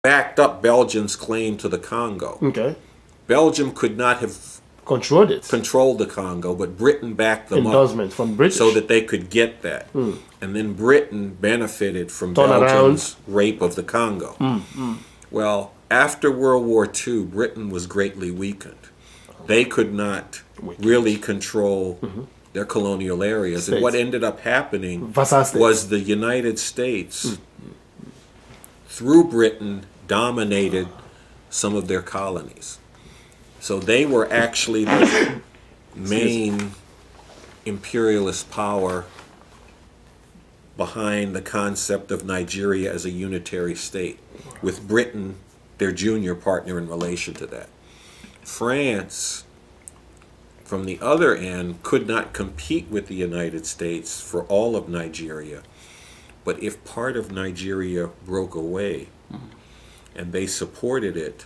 backed up Belgium's claim to the Congo. Okay. Belgium could not have controlled the Congo, but Britain backed them endorsement up from British so that they could get that. And then Britain benefited from Turn Belgium's rape of the Congo. Well, after World War II, Britain was greatly weakened. They could not really control their colonial areas. And what ended up happening was the United States, through Britain, dominated some of their colonies. So they were actually the main imperialist power behind the concept of Nigeria as a unitary state, with Britain their junior partner in relation to that. France, from the other end, could not compete with the United States for all of Nigeria. But if part of Nigeria broke away and they supported it,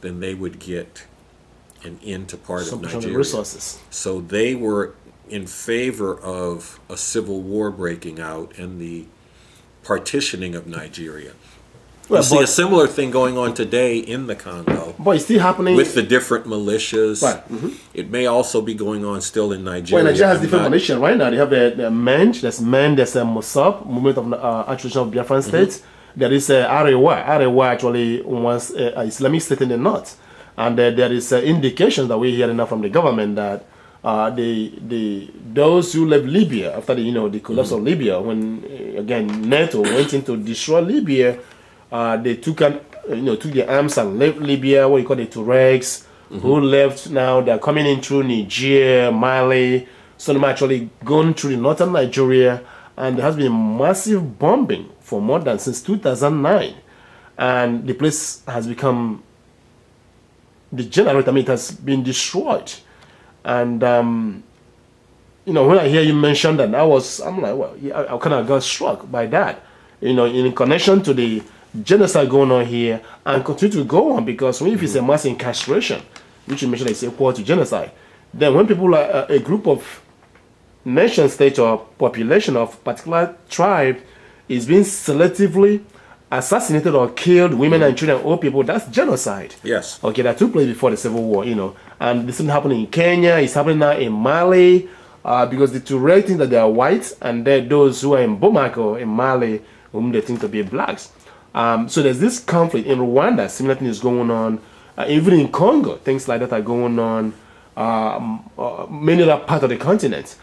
then they would get an into part of Nigeria. Resources. So they were in favor of a civil war breaking out and the partitioning of Nigeria. Well, you see a similar thing going on today in the Congo. But it's still happening with the different militias. Right. It may also be going on still in Nigeria. Well, Nigeria has different militias right now. They have the MENJ, there's a Mossab, Movement of Acquisition of Biafran States. There is Arewa. Arewa actually wants an Islamic state in the north. And there is indications that we're hearing now from the government that those who left Libya after the collapse of Libya, when again NATO went in to destroy Libya, they took the arms and left Libya. What you call the Tuaregs, who left now. They're coming in through Niger, Mali. Some of them actually gone through the northern Nigeria, and there has been massive bombing for more than since 2009, and the place has become degenerate. I mean, it has been destroyed. And when I hear you mention that, I'm like, well, I kind of got struck by that. In connection to the genocide going on here and continue to go on, because if it's a mass incarceration, which you mentioned is equal to genocide, then when people like a group of nation state or population of particular tribe is being selectively assassinated or killed, women and children, old people, that's genocide. Yes. Okay, that took place before the Civil War, and this is happening in Kenya, it's happening now in Mali, because the Tuareg think that they are white, and then those who are in Bamako, in Mali, whom they think to be blacks. So there's this conflict in Rwanda. Similar thing is going on, even in Congo. Things like that are going on. Many other parts of the continent.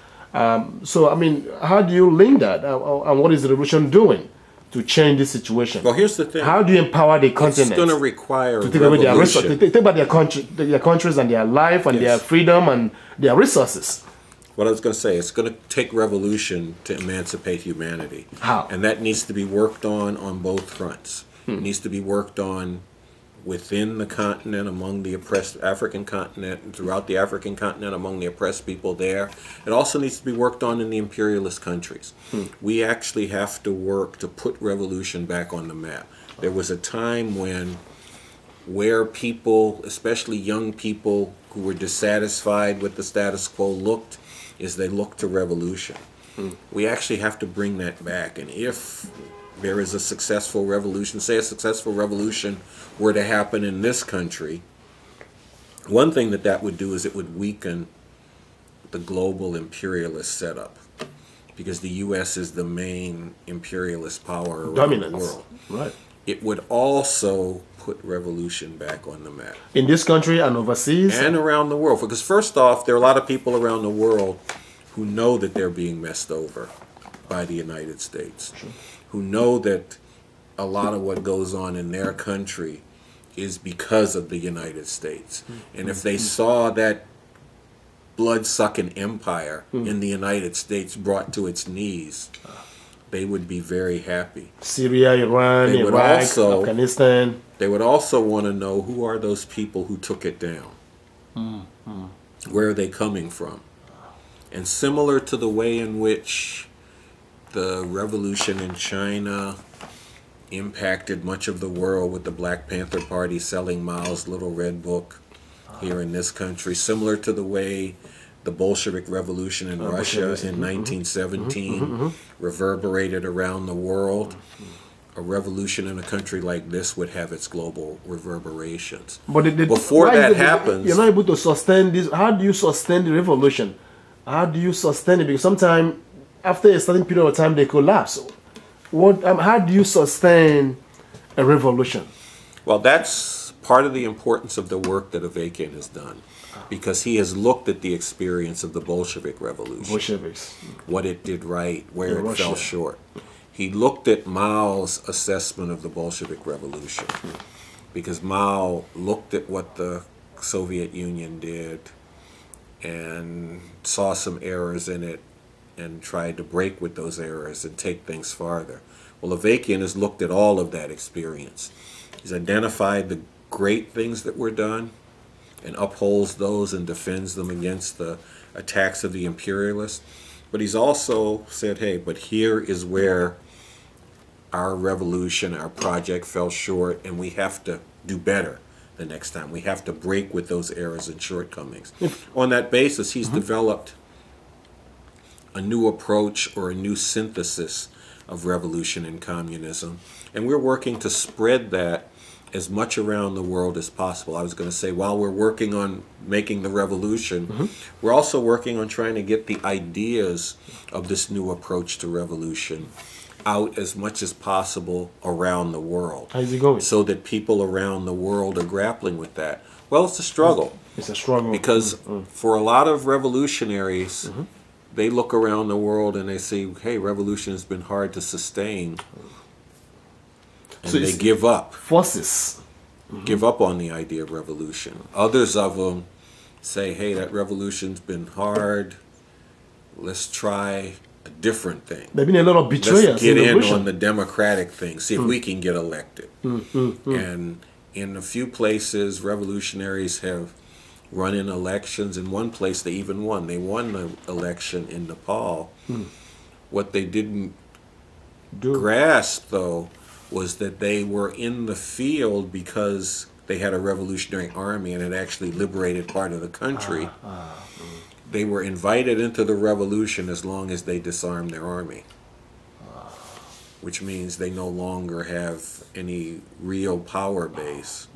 So I mean, how do you link that, and what is the revolution doing to change this situation? Well, here's the thing. How do you empower the continent? It's going to require to take away their resources, think about their countries and their life and their freedom and their resources. What I was going to say, it's going to take revolution to emancipate humanity. How? And that needs to be worked on both fronts. It needs to be worked on within the continent, among the oppressed African continent, and throughout the African continent, among the oppressed people there. It also needs to be worked on in the imperialist countries. We actually have to work to put revolution back on the map. There was a time where people, especially young people who were dissatisfied with the status quo, looked to revolution. We actually have to bring that back. And if there is a successful revolution, say a successful revolution were to happen in this country, one thing that would do is it would weaken the global imperialist setup, because the U.S. is the main imperialist power around the world. Right. It would also put revolution back on the map. In this country and overseas? And around the world. Because first off, there are a lot of people around the world who know that they're being messed over by the United States. Sure. Who know that a lot of what goes on in their country is because of the United States. And if they saw that blood-sucking empire in the United States brought to its knees, they would be very happy. Syria, Iran, Iraq, Afghanistan. They would also want to know, who are those people who took it down? Where are they coming from? And similar to the way in which the revolution in China impacted much of the world with the Black Panther Party selling Mao's Little Red Book here in this country, similar to the way the Bolshevik Revolution in Russia in 1917 reverberated around the world. a revolution in a country like this would have its global reverberations. But before that happens, you're not able to sustain this. How do you sustain the revolution? How do you sustain it? Because sometimes after a certain period of time they collapse. How do you sustain a revolution? Well, that's part of the importance of the work that Avakian has done, because he has looked at the experience of the Bolshevik Revolution, Bolsheviks, what it did right, where it Russia. fell short. He looked at Mao's assessment of the Bolshevik Revolution, because Mao looked at what the Soviet Union did and saw some errors in it and tried to break with those errors and take things farther. Well, Avakian has looked at all of that experience. He's identified the great things that were done and upholds those and defends them against the attacks of the imperialists. But he's also said, hey, but here is where our revolution, our project fell short, and we have to do better the next time. We have to break with those errors and shortcomings. On that basis, he's developed a new approach or a new synthesis of revolution and communism. And we're working to spread that as much around the world as possible. I was going to say, while we're working on making the revolution, we're also working on trying to get the ideas of this new approach to revolution out as much as possible around the world. How's it going? So that people around the world are grappling with that. Well, it's a struggle. It's a struggle. Because for a lot of revolutionaries, they look around the world and they say, hey, revolution has been hard to sustain. And so they give up. Forces. Give up on the idea of revolution. Others of them say, hey, that revolution's been hard. Let's try a different thing. They've been a little betrayers. Let's get in on the democratic thing. See if we can get elected. And in a few places, revolutionaries have run in elections. In one place, they even won. They won the election in Nepal. What they didn't grasp, though, was that they were in the field because they had a revolutionary army and had actually liberated part of the country. They were invited into the revolution as long as they disarmed their army, which means they no longer have any real power base.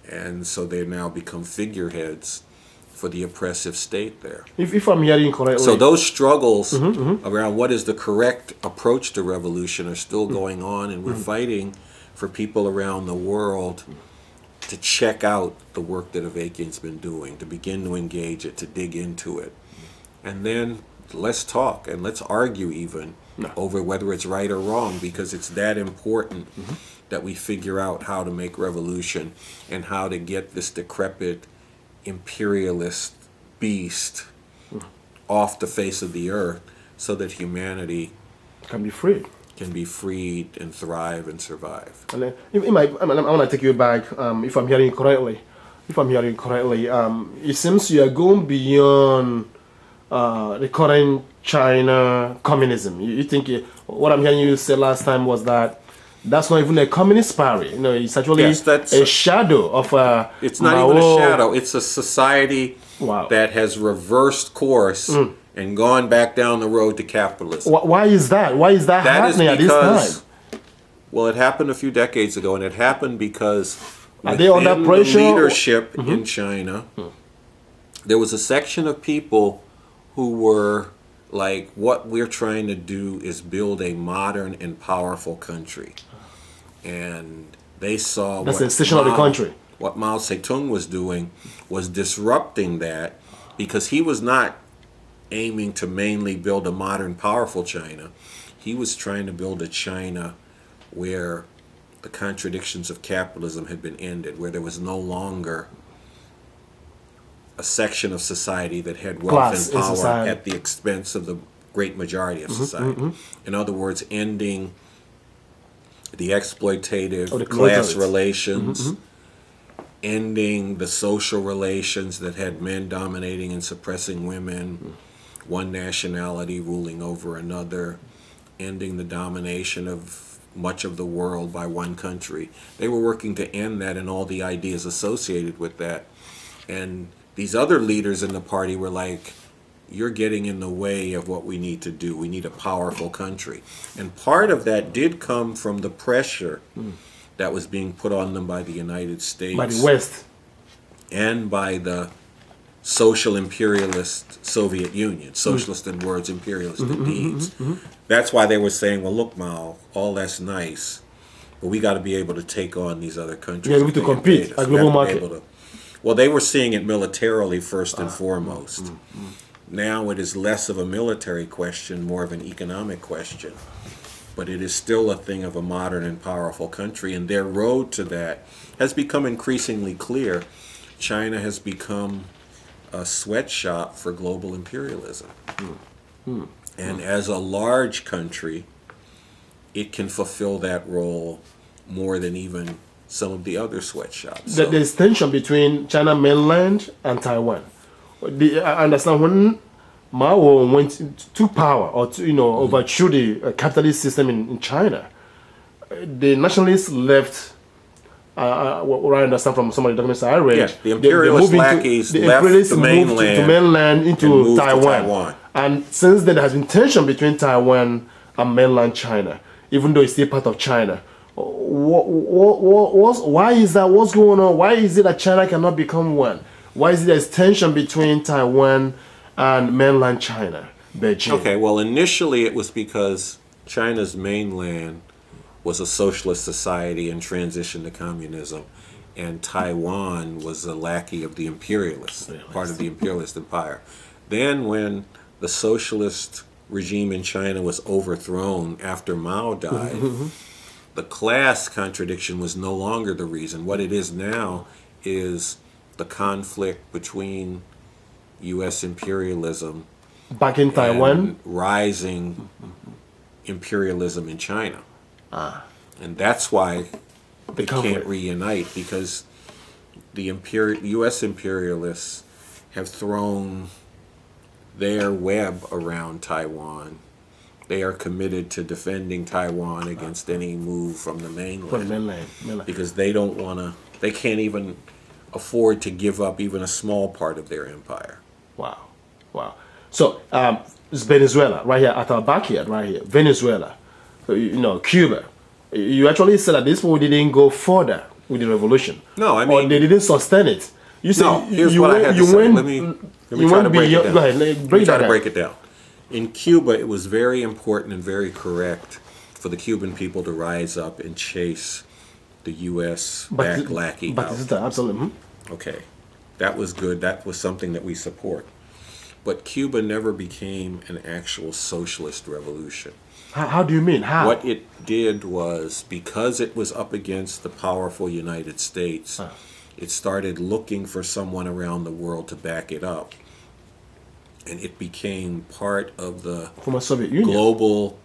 And so they now become figureheads for the oppressive state there. If I'm hearing correctly. So those struggles around what is the correct approach to revolution are still going on, and we're fighting for people around the world to check out the work that Avakian's been doing, to begin to engage it, to dig into it. And then let's talk and let's argue even over whether it's right or wrong, because it's that important that we figure out how to make revolution and how to get this decrepit imperialist beast off the face of the earth so that humanity can be freed. Can be freed and thrive and survive. And I want to take you back, if I'm hearing correctly. It seems you are going beyond the current China communism. You think what I'm hearing you say last time was that that's not even a communist party. You know, it's actually a shadow of a. It's not even a shadow. It's a society that has reversed course and gone back down the road to capitalism. Why is that? Why is that happening at this time? Well, it happened a few decades ago, and it happened because within the leadership in China, there was a section of people who were like, what we're trying to do is build a modern and powerful country. And they saw that's the decision of the country. What Mao Zedong was doing was disrupting that, because he was not aiming to mainly build a modern, powerful China. He was trying to build a China where the contradictions of capitalism had been ended, where there was no longer a section of society that had wealth and power at the expense of the great majority of society. In other words, ending the exploitative class relations, ending the social relations that had men dominating and suppressing women, one nationality ruling over another, ending the domination of much of the world by one country. They were working to end that and all the ideas associated with that. And these other leaders in the party were like, you're getting in the way of what we need to do. We need a powerful country. And part of that did come from the pressure that was being put on them by the United States. By the West. And by the social imperialist Soviet Union. Socialist in words, imperialist in deeds. That's why they were saying, well, look, Mao, all that's nice, but we got to be able to take on these other countries. Yeah, we to compete at global market. Well, they were seeing it militarily first and foremost. Now it is less of a military question, more of an economic question. But it is still a thing of a modern and powerful country, and their road to that has become increasingly clear. China has become a sweatshop for global imperialism. And as a large country, it can fulfill that role more than even some of the other sweatshops. So, there's tension between China mainland and Taiwan. I understand when Mao went to power, or to, overthrew the capitalist system in China, the nationalists left. What I understand from some of the documents I read, the imperialist lackeys left the mainland into Taiwan. And since then, there has been tension between Taiwan and mainland China, even though it's still part of China. Why is that? What's going on? Why is it that China cannot become one? Why is it there's tension between Taiwan and mainland China, Beijing? Okay, well, initially it was because China's mainland was a socialist society in transition to communism, and Taiwan was a lackey of the imperialists, part of the imperialist empire. Then when the socialist regime in China was overthrown after Mao died, the class contradiction was no longer the reason. What it is now is the conflict between U.S. imperialism back in Taiwan, and rising imperialism in China. And that's why they can't reunite, because the U.S. imperialists have thrown their web around Taiwan. They are committed to defending Taiwan against any move from the mainland. Because they don't want to, they can't even afford to give up even a small part of their empire. Wow. So it's Venezuela right here at our backyard, right here. Venezuela, Cuba. You actually said that these people didn't go further with the revolution. No, I mean, or they didn't sustain it. You said no. Here's what I had to say. Let me try to break it down. Go ahead, break it down. In Cuba, it was very important and very correct for the Cuban people to rise up and chase the U.S.-backed lackey out. Absolutely. Okay, that was good. That was something that we support. But Cuba never became an actual socialist revolution. How do you mean? How? What it did was, because it was up against the powerful United States, it started looking for someone around the world to back it up. And it became part of the from a Soviet Union global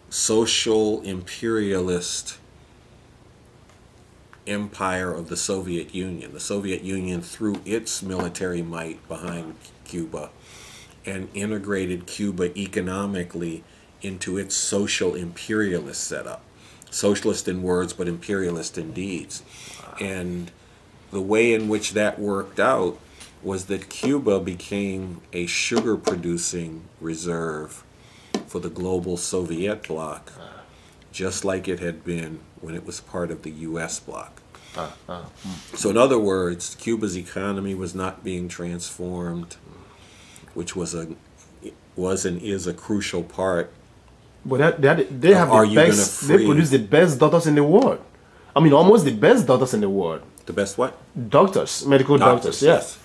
social imperialist empire of the Soviet Union. The Soviet Union threw its military might behind Cuba and integrated Cuba economically into its social imperialist setup. Socialist in words, but imperialist in deeds. And the way in which that worked out was that Cuba became a sugar-producing reserve for the global Soviet bloc, just like it had been when it was part of the U.S. bloc. So in other words, Cuba's economy was not being transformed, which was and is a crucial part. But they have the best. They produce the best doctors in the world. I mean, almost the best doctors in the world. The best what? Doctors, medical doctors. Yes,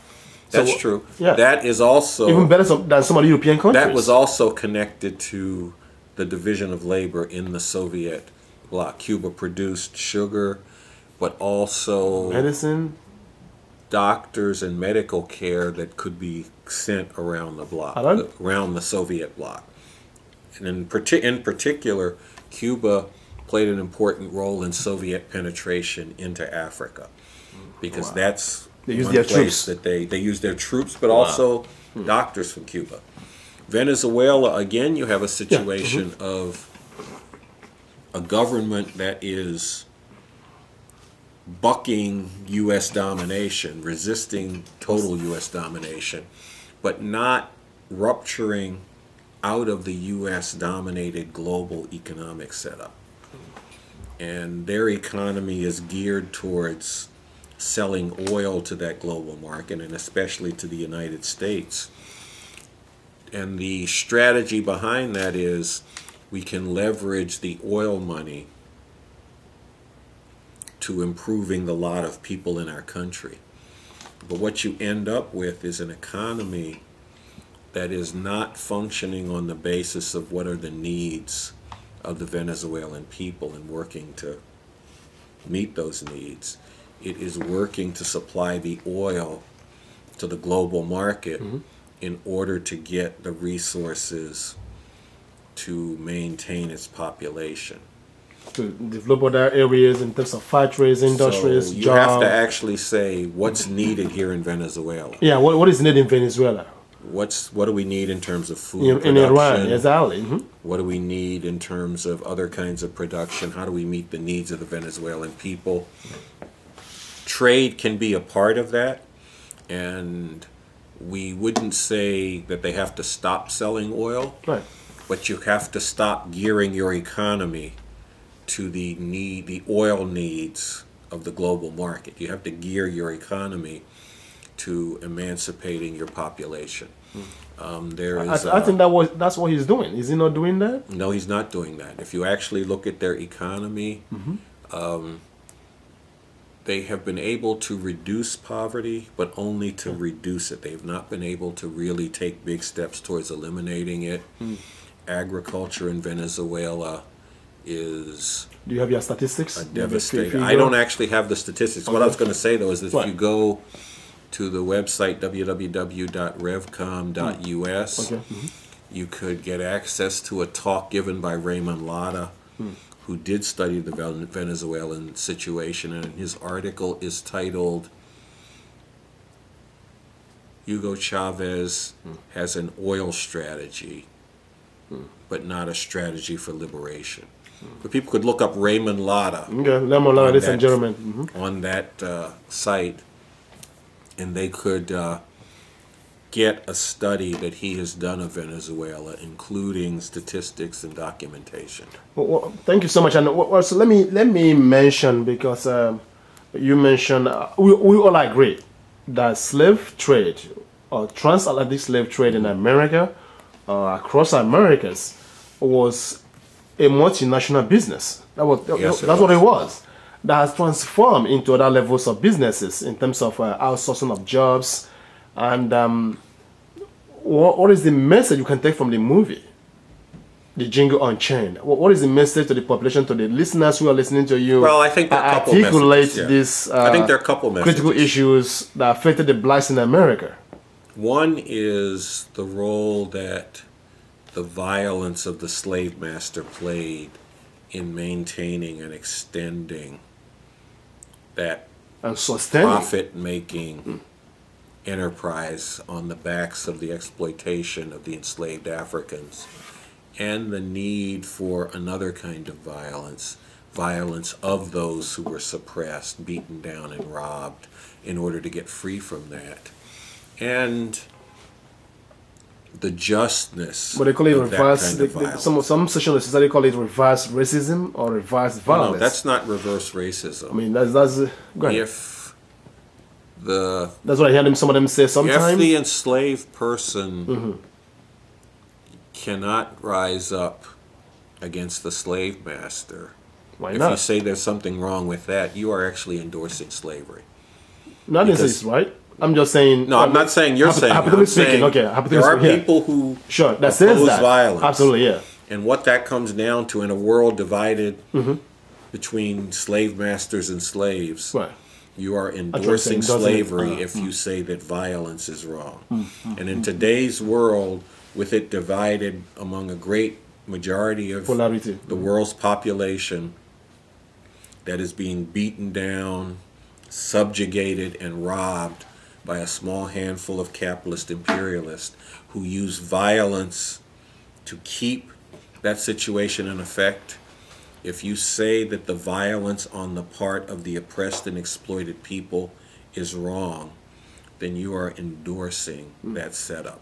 that's true. Yeah, that is also even better than some of the European countries. That was also connected to the division of labor in the Soviet bloc. Cuba produced sugar, but also medicine, doctors, and medical care that could be sent around the bloc, around the Soviet bloc. And in particular, Cuba played an important role in Soviet penetration into Africa, because that's one place that they use their troops, but also doctors from Cuba. Venezuela, again, you have a situation of a government that is bucking U.S. domination, resisting total U.S. domination, but not rupturing out of the U.S. dominated global economic setup. And their economy is geared towards selling oil to that global market, and especially to the United States. And the strategy behind that is we can leverage the oil money to improving the lot of people in our country. But what you end up with is an economy that is not functioning on the basis of what are the needs of the Venezuelan people and working to meet those needs. It is working to supply the oil to the global market in order to get the resources to maintain its population. To develop other areas in terms of factories, industries, so you jobs. have to actually say what's needed here in Venezuela. Yeah, what is needed in Venezuela? What do we need in terms of food In production? Iran, exactly. What do we need in terms of other kinds of production? How do we meet the needs of the Venezuelan people? Trade can be a part of that, and we wouldn't say that they have to stop selling oil, Right. but you have to stop gearing your economy to the oil needs of the global market. You have to gear your economy to emancipating your population. I think that's what he's doing. Is he not doing that? No, he's not doing that. If you actually look at their economy, they have been able to reduce poverty, but only to reduce it. They've not been able to really take big steps towards eliminating it. Agriculture in Venezuela is... Do you have your statistics? Devastating. I don't actually have the statistics. What I was going to say, though, is if you go to the website www.revcom.us, you could get access to a talk given by Raymond Lotta, who did study the Venezuelan situation, and his article is titled Hugo Chavez has an oil strategy, but not a strategy for liberation. But people could look up Raymond Lotta, ladies and gentlemen, on that site, and they could get a study that he has done of Venezuela, including statistics and documentation. Well, thank you so much. And so let me mention, because you mentioned we all agree that slave trade or transatlantic slave trade in America, across Americas, was a multinational business. That's what it was. That has transformed into other levels of businesses in terms of outsourcing of jobs. And what is the message you can take from the movie, the jingle Unchained? What is the message to the population, to the listeners who are listening to you? Well, I think there are a couple articulate messages, these I think there are a couple critical issues that affected the blacks in America. One is the role that the violence of the slave master played in maintaining and extending that And sustaining. profit-making enterprise on the backs of the exploitation of the enslaved Africans, and the need for another kind of violence of those who were suppressed, beaten down, and robbed in order to get free from that. And the justness But they call it of reverse. that kind of Some section of society call it reverse racism or reverse violence. No, that's not reverse racism. I mean, that's go ahead. That's what I heard some of them say sometimes. If the enslaved person cannot rise up against the slave master, Why if not? you say there's something wrong with that, you are actually endorsing slavery. Not necessarily, right? I'm just saying. No, I'm not saying you're saying. Hypothetically I'm saying speaking, okay. there are Speaking, people who that says oppose that. violence. Absolutely, yeah. And what that comes down to in a world divided between slave masters and slaves, Right. you are endorsing slavery if you say that violence is wrong. And in today's world, with it divided among a great majority of Polarity. the world's population that is being beaten down, subjugated, and robbed by a small handful of capitalist imperialists who use violence to keep that situation in effect, if you say that the violence on the part of the oppressed and exploited people is wrong, then you are endorsing that setup.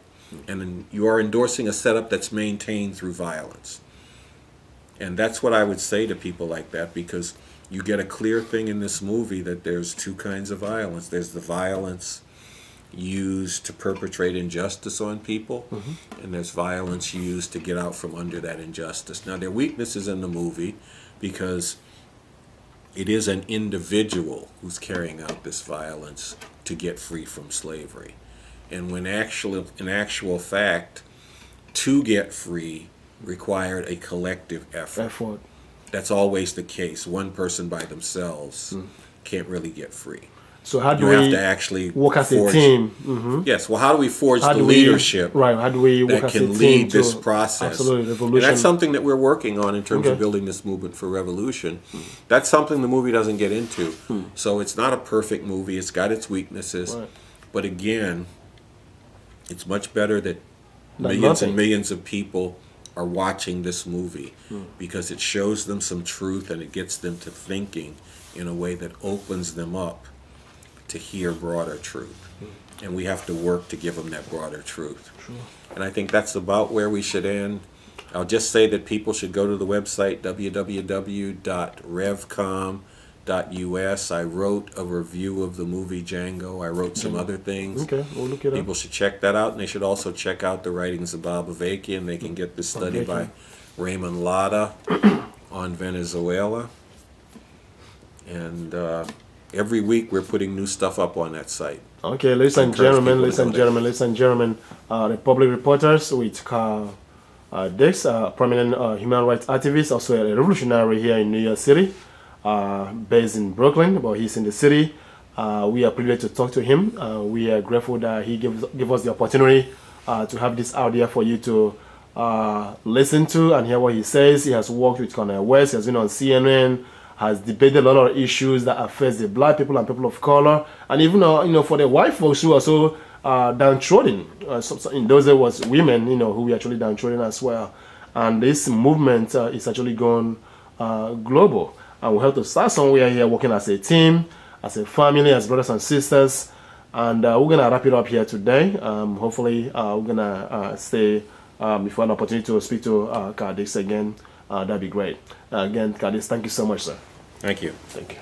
And then you are endorsing a setup that's maintained through violence. And that's what I would say to people like that, because you get a clear thing in this movie that there's two kinds of violence. There's the violence used to perpetrate injustice on people, and there's violence used to get out from under that injustice. Now, there are weaknesses in the movie because it is an individual who's carrying out this violence to get free from slavery. And when in actual fact, to get free required a collective effort. That's always the case. One person by themselves can't really get free. So how do you we have to actually work as a team? Yes. Well, how do we forge the leadership how do we work that as a can team lead to this process? Absolutely, revolution. And that's something that we're working on in terms of building this movement for revolution. That's something the movie doesn't get into. So it's not a perfect movie. It's got its weaknesses. Right. But again, it's much better that millions and millions of people are watching this movie because it shows them some truth and it gets them to thinking in a way that opens them up to hear broader truth. And we have to work to give them that broader truth. Sure. And I think that's about where we should end. I'll just say that people should go to the website www.revcom.us. I wrote a review of the movie Django. I wrote some other things. Okay, we'll look it up. People should check that out, and they should also check out the writings of Bob Avakian. They can get this study by Raymond Lada on Venezuela. And every week we're putting new stuff up on that site. Okay, ladies and gentlemen, the public reporters with Carl Dix, a prominent human rights activist, also a revolutionary here in New York City, based in Brooklyn, but he's in the city. We are privileged to talk to him. We are grateful that he gave us the opportunity to have this out there for you to listen to and hear what he says. He has worked with Cornel West, he has been on CNN, has debated a lot of issues that affect the black people and people of color, and even for the white folks who are so downtrodden. In those days was women, who were actually downtrodden as well. And this movement is actually gone global. And we have to start somewhere here, working as a team, as a family, as brothers and sisters. And we're gonna wrap it up here today. Hopefully, we're gonna stay. If we have an opportunity to speak to Cardix again, that'd be great. Again, Cardix, thank you so much, sir. Thank you. Thank you.